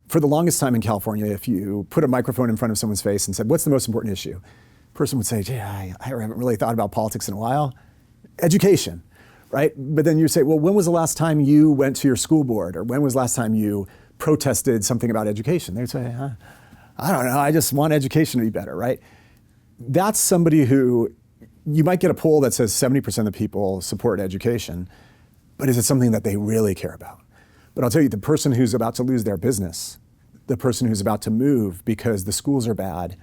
For the longest time in California, if you put a microphone in front of someone's face and said, what's the most important issue? The person would say, gee, I haven't really thought about politics in a while. Education, right? But then you say, well, when was the last time you went to your school board? Or when was the last time you protested something about education? They'd say, I don't know, I just want education to be better, right? That's somebody who, you might get a poll that says 70% of the people support education, but is it something that they really care about? But I'll tell you, the person who's about to lose their business, the person who's about to move because the schools are bad,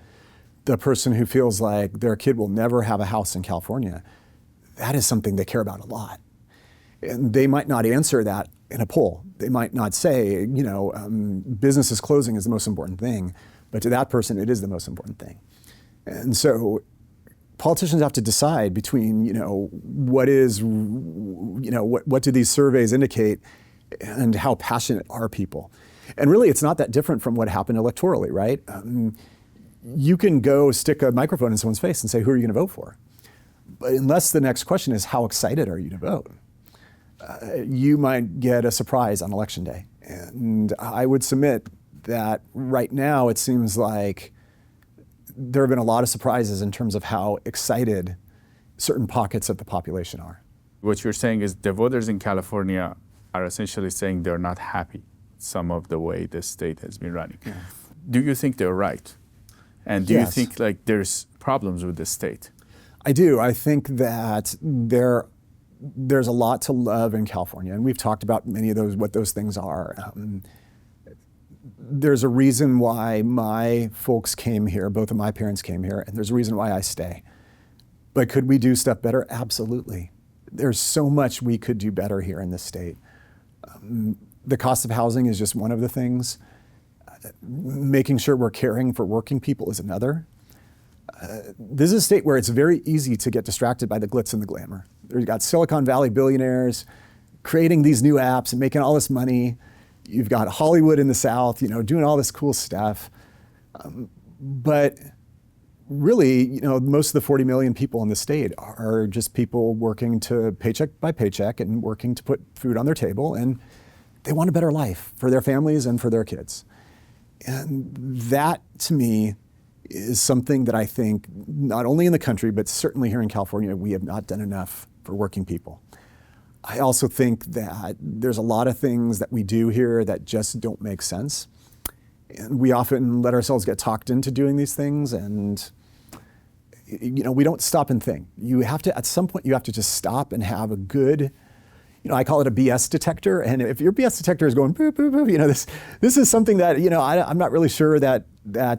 the person who feels like their kid will never have a house in California, that is something they care about a lot. And they might not answer that in a poll. They might not say, business is closing is the most important thing, but to that person, it is the most important thing. And so politicians have to decide between, what do these surveys indicate and how passionate are people. And really, it's not that different from what happened electorally, right? You can go stick a microphone in someone's face and say, who are you going to vote for? But unless the next question is, how excited are you to vote? You might get a surprise on election day. And I would submit that right now, it seems like there have been a lot of surprises in terms of how excited certain pockets of the population are. What you're saying is the voters in California are essentially saying they're not happy some of the way the state has been running. Yeah. Do you think they're right? And do Yes. you think there's problems with the state? I do. I think that there's a lot to love in California, and we've talked about many of those, what those things are. There's a reason why my folks came here, both of my parents came here, and there's a reason why I stay. But could we do stuff better? Absolutely. There's so much we could do better here in this state. The cost of housing is just one of the things. Making sure we're caring for working people is another. This is a state where it's very easy to get distracted by the glitz and the glamour. You've got Silicon Valley billionaires creating these new apps and making all this money. You've got Hollywood in the South, doing all this cool stuff. But really, most of the 40 million people in the state are just people working to paycheck by paycheck and working to put food on their table, and they want a better life for their families and for their kids. And that, to me, is something that I think not only in the country, but certainly here in California, we have not done enough for working people. I also think that there's a lot of things that we do here that just don't make sense. And we often let ourselves get talked into doing these things, and we don't stop and think. At some point, you have to just stop and have a good, I call it a BS detector. And if your BS detector is going boo, boo, boo, this is something that, I'm not really sure that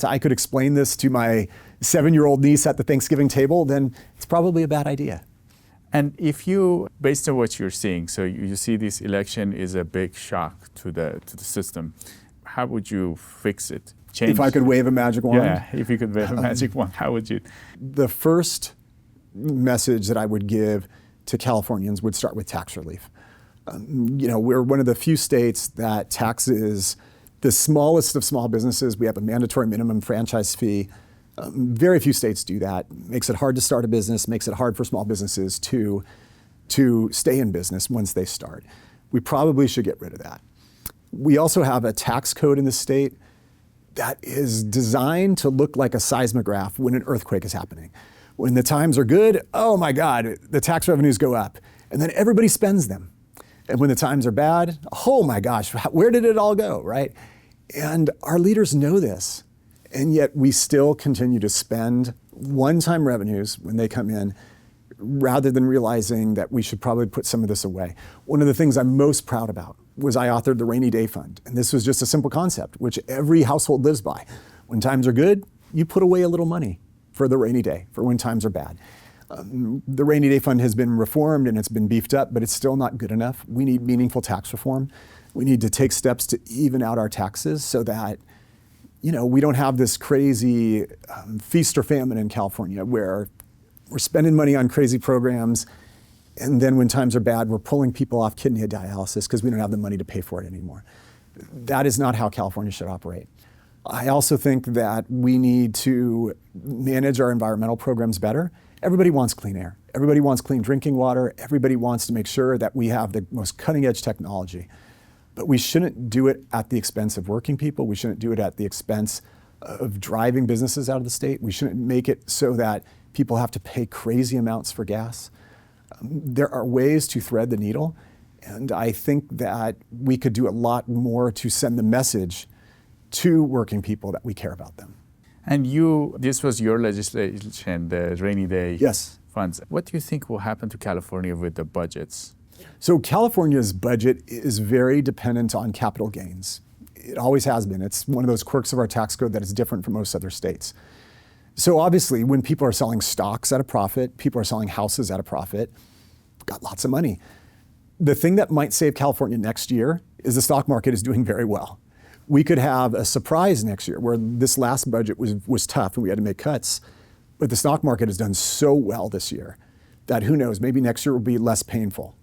I could explain this to my 7-year-old niece at the Thanksgiving table, then it's probably a bad idea. And if you, based on what you're seeing, so you see this election is a big shock to the system, how would you fix it? Change? If I could wave a magic wand? Yeah, if you could wave a magic wand, how would you? The first message that I would give to Californians would start with tax relief. We're one of the few states that taxes the smallest of small businesses. We have a mandatory minimum franchise fee. Very few states do that. Makes it hard to start a business, makes it hard for small businesses to stay in business once they start. We probably should get rid of that. We also have a tax code in the state that is designed to look like a seismograph when an earthquake is happening. When the times are good, oh my God, the tax revenues go up, and then everybody spends them. And when the times are bad, oh my gosh, where did it all go, right? And our leaders know this, and yet we still continue to spend one-time revenues when they come in, rather than realizing that we should probably put some of this away. One of the things I'm most proud about was I authored the Rainy Day Fund, and this was just a simple concept, which every household lives by. When times are good, you put away a little money for the rainy day, for when times are bad. The Rainy Day Fund has been reformed and it's been beefed up, but it's still not good enough. We need meaningful tax reform. We need to take steps to even out our taxes so that, we don't have this crazy feast or famine in California where we're spending money on crazy programs, and then when times are bad, we're pulling people off kidney dialysis because we don't have the money to pay for it anymore. That is not how California should operate. I also think that we need to manage our environmental programs better. Everybody wants clean air. Everybody wants clean drinking water. Everybody wants to make sure that we have the most cutting edge technology. But we shouldn't do it at the expense of working people. We shouldn't do it at the expense of driving businesses out of the state. We shouldn't make it so that people have to pay crazy amounts for gas. There are ways to thread the needle, and I think that we could do a lot more to send the message to working people that we care about them. And this was your legislation, the rainy day Yes. funds. What do you think will happen to California with the budgets? So California's budget is very dependent on capital gains. It always has been. It's one of those quirks of our tax code that is different from most other states. So obviously, when people are selling stocks at a profit, people are selling houses at a profit, got lots of money. The thing that might save California next year is the stock market is doing very well. We could have a surprise next year where this last budget was tough and we had to make cuts, but the stock market has done so well this year that who knows, maybe next year will be less painful.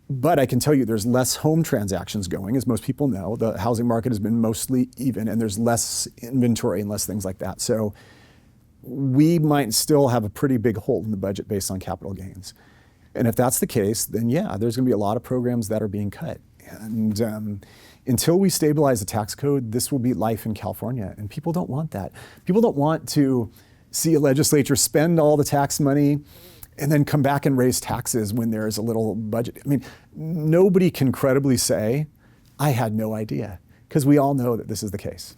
But I can tell you there's less home transactions going, as most people know. The housing market has been mostly even, and there's less inventory and less things like that. So we might still have a pretty big hole in the budget based on capital gains. And if that's the case, then yeah, there's going to be a lot of programs that are being cut. And until we stabilize the tax code, this will be life in California. And people don't want that. People don't want to see a legislature spend all the tax money and then come back and raise taxes when there's a little budget. I mean, nobody can credibly say, I had no idea, because we all know that this is the case.